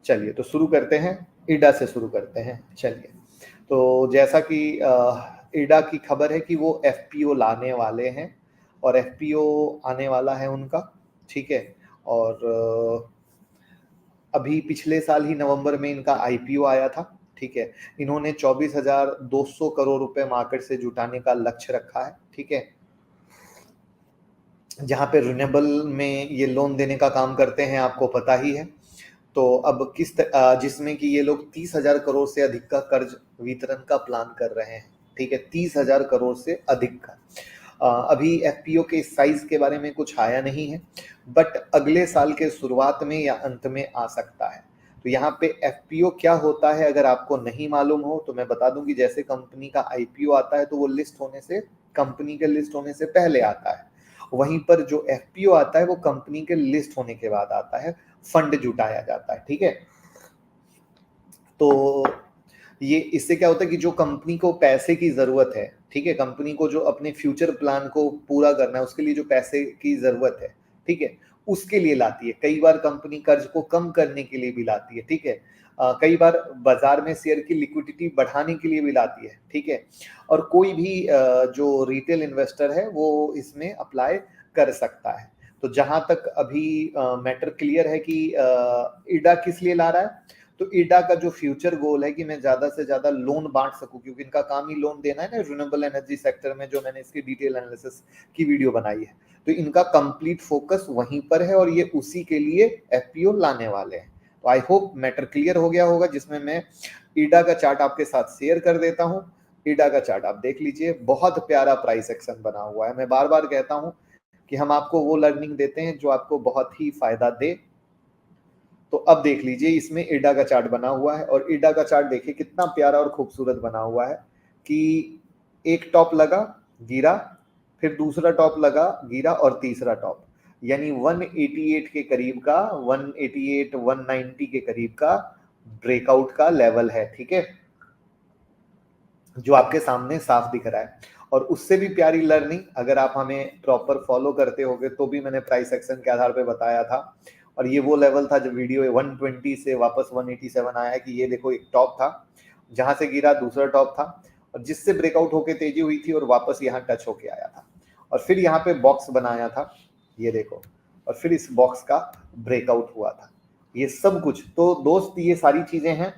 चलिए तो शुरू करते हैं, ईडा से शुरू करते हैं। चलिए तो जैसा कि ईडा की खबर है कि वो एफपीओ लाने वाले हैं और एफपीओ आने वाला है उनका, ठीक है। और अभी पिछले साल ही नवंबर में इनका आईपीओ आया था, ठीक है। इन्होंने 24,200 करोड़ रुपए मार्केट से जुटाने का लक्ष्य रखा है, ठीक है। जहाँ पे रिन्यूएबल में ये लोन देने का काम करते हैं, आपको पता ही है। तो अब जिसमें कि ये लोग 30,000 करोड़ से अधिक का कर्ज वितरण का प्लान कर रहे हैं, ठीक है। 30,000 करोड़ से अधिक का। अभी एफपीओ के साइज के बारे में कुछ आया नहीं है, बट अगले साल के शुरुआत में या अंत में आ सकता है। तो यहाँ पे एफपीओ क्या होता है अगर आपको नहीं मालूम हो तो मैं बता दूं कि जैसे कंपनी का आईपीओ आता है तो वो कंपनी के लिस्ट होने से पहले आता है। वहीं पर जो एफपीओ आता है वो कंपनी के लिस्ट होने के बाद आता है, फंड जुटाया जाता है, ठीक है। तो ये इससे क्या होता है कि जो कंपनी को पैसे की जरूरत है, ठीक है, कंपनी को जो अपने फ्यूचर प्लान को पूरा करना है उसके लिए जो पैसे की जरूरत है, ठीक है, उसके लिए लाती है। कई बार कंपनी कर्ज को कम करने के लिए भी लाती है, ठीक है। कई बार बाजार में शेयर की लिक्विडिटी बढ़ाने के लिए भी लाती है, ठीक है। और कोई भी जो रिटेल इन्वेस्टर है वो इसमें अप्लाई कर सकता है। तो जहां तक अभी मैटर क्लियर है कि ईडा किस लिए ला रहा है, तो ईडा का जो फ्यूचर गोल है कि मैं ज्यादा से ज्यादा लोन बांट सकूं, क्योंकि इनका काम ही लोन देना है ना रिन्यूएबल एनर्जी सेक्टर में, जो मैंने इसकी डिटेल एनालिसिस की वीडियो बनाई है। तो इनका कंप्लीट फोकस वहीं पर है और ये उसी के लिए एफपीओ लाने वाले हैं। तो आई होप मैटर क्लियर हो गया होगा, जिसमें मैं ईडा का चार्ट आपके साथ शेयर कर देता हूं। ईडा का चार्ट आप देख लीजिए, बहुत प्यारा प्राइस एक्शन बना हुआ है। मैं बार बार कहता हूं कि हम आपको वो लर्निंग देते हैं जो आपको बहुत ही फायदा दे। तो अब देख लीजिए, इसमें ईडा का चार्ट बना हुआ है और ईडा का चार्ट देखिए कितना प्यारा और खूबसूरत बना हुआ है कि एक टॉप लगा, गिरा, फिर दूसरा टॉप लगा, गिरा, और तीसरा टॉप, यानी 188 के करीब का, 188 190 के करीब का ब्रेकआउट का लेवल है, ठीक है, जो आपके सामने साफ दिख रहा है। और उससे भी प्यारी लर्निंग अगर आप हमें प्रॉपर फॉलो करते होगे तो भी मैंने प्राइस एक्शन के आधार पे बताया था। और ये वो लेवल था जब वीडियो 120 से वापस 187 आया है कि ये देखो एक टॉप था, जहां से गिरा दूसरा टॉप था, और जिससे ब्रेकआउट होके तेजी हुई थी और वापस यहाँ टच होके आया था, और फिर यहाँ पे बॉक्स बनाया था, ये देखो, और फिर इस बॉक्स का ब्रेकआउट हुआ था। ये सब कुछ तो दोस्त, ये सारी चीजें हैं,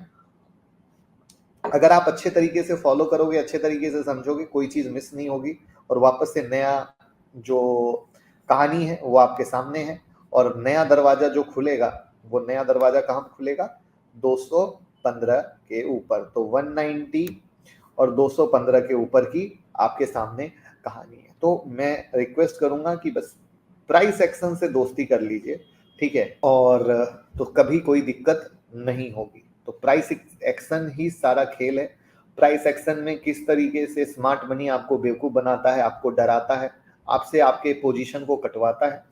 अगर आप अच्छे तरीके से फॉलो करोगे, अच्छे तरीके से समझोगे, कोई चीज मिस नहीं होगी, और वापस से नया जो कहानी है वो आपके सामने है। और नया दरवाजा जो खुलेगा, वो नया दरवाजा कहाँ खुलेगा, 215 के ऊपर। तो 190 और 215 के ऊपर की आपके सामने कहानी है। तो मैं रिक्वेस्ट करूंगा कि बस प्राइस एक्शन से दोस्ती कर लीजिए, ठीक है, और तो कभी कोई दिक्कत नहीं होगी। तो प्राइस एक्शन ही सारा खेल है। प्राइस एक्शन में किस तरीके से स्मार्ट मनी आपको बेवकूफ बनाता है, आपको डराता है, आपसे आपके पोजीशन को कटवाता है,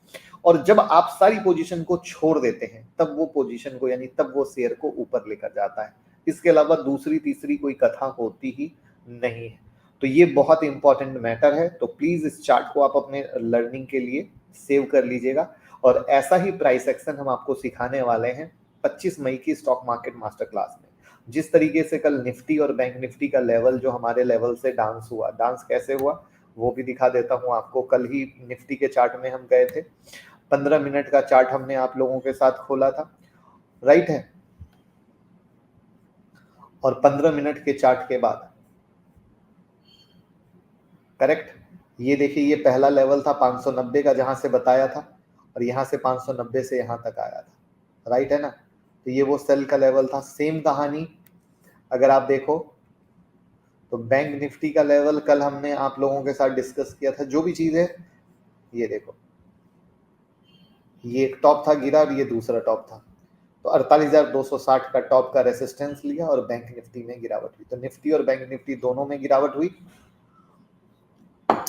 और जब आप सारी पोजीशन को छोड़ देते हैं तब वो पोजीशन को, यानी तब वो शेयर को ऊपर लेकर जाता है। इसके अलावा दूसरी तीसरी कोई कथा होती ही नहीं है। तो ये बहुत इंपॉर्टेंट मैटर है। तो प्लीज इस चार्ट को आप अपने लर्निंग के लिए सेव कर लीजिएगा। और ऐसा ही प्राइस एक्शन हम आपको सिखाने वाले हैं 25 मई की स्टॉक मार्केट मास्टर क्लास में। जिस तरीके से कल निफ्टी और बैंक निफ्टी का लेवल जो हमारे लेवल से डांस हुआ, डांस कैसे हुआ वो भी दिखा देता हूं आपको। कल ही निफ्टी के चार्ट में हम गए थे, 15 मिनट का चार्ट हमने आप लोगों के साथ खोला था, राइट है। और 15 मिनट के चार्ट के बाद, करेक्ट, ये देखिए ये पहला लेवल था 590 का, जहां से बताया था, और यहां से 590 से यहां तक आया था, राइट है ना। तो ये वो सेल का लेवल था। सेम कहानी अगर आप देखो तो बैंक निफ्टी का लेवल कल हमने आप लोगों के साथ डिस्कस किया था। जो भी चीज है, ये देखो, ये एक टॉप था, गिरा, और ये दूसरा टॉप था। तो 48,260 का टॉप का रेसिस्टेंस लिया और बैंक निफ्टी में गिरावट हुई। तो निफ्टी और बैंक निफ्टी दोनों में गिरावट हुई,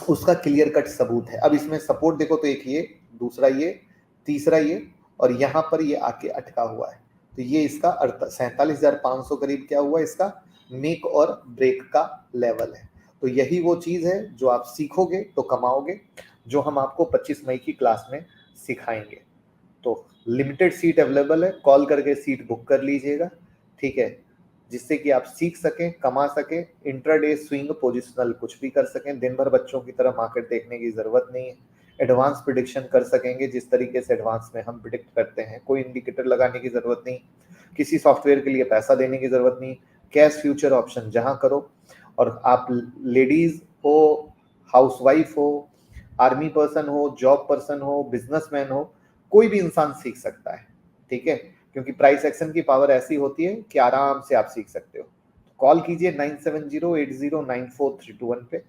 उसका क्लियर कट सबूत है। अब इसमें सपोर्ट देखो तो एक ये, दूसरा ये, तीसरा ये, और यहां पर ये आके अटका हुआ है। तो ये इसका 47,500 करीब क्या हुआ, इसका मेक और ब्रेक का लेवल है। तो यही वो चीज है जो आप सीखोगे तो कमाओगे, जो हम आपको 25 मई की क्लास में सिखाएंगे। तो लिमिटेड सीट अवेलेबल है, कॉल करके सीट बुक कर लीजिएगा, ठीक है, जिससे कि आप सीख सकें, कमा सकें, इंट्राडे स्विंग पोजिशनल कुछ भी कर सकें, दिन भर बच्चों की तरह मार्केट देखने की जरूरत नहीं है, एडवांस प्रिडिक्शन कर सकेंगे जिस तरीके से एडवांस में हम प्रिडिक्ट करते हैं, कोई इंडिकेटर लगाने की जरूरत नहीं, किसी सॉफ्टवेयर के लिए पैसा देने की जरूरत नहीं, कैश फ्यूचर ऑप्शन जहां करो, और आप लेडीज हो, हाउसवाइफ हो, आर्मी पर्सन हो, जॉब पर्सन हो, बिजनेसमैन हो, कोई भी इंसान सीख सकता है, ठीक है, क्योंकि प्राइस एक्शन की पावर ऐसी होती है कि आराम से आप सीख सकते हो। कॉल कीजिए 9708094321 पे,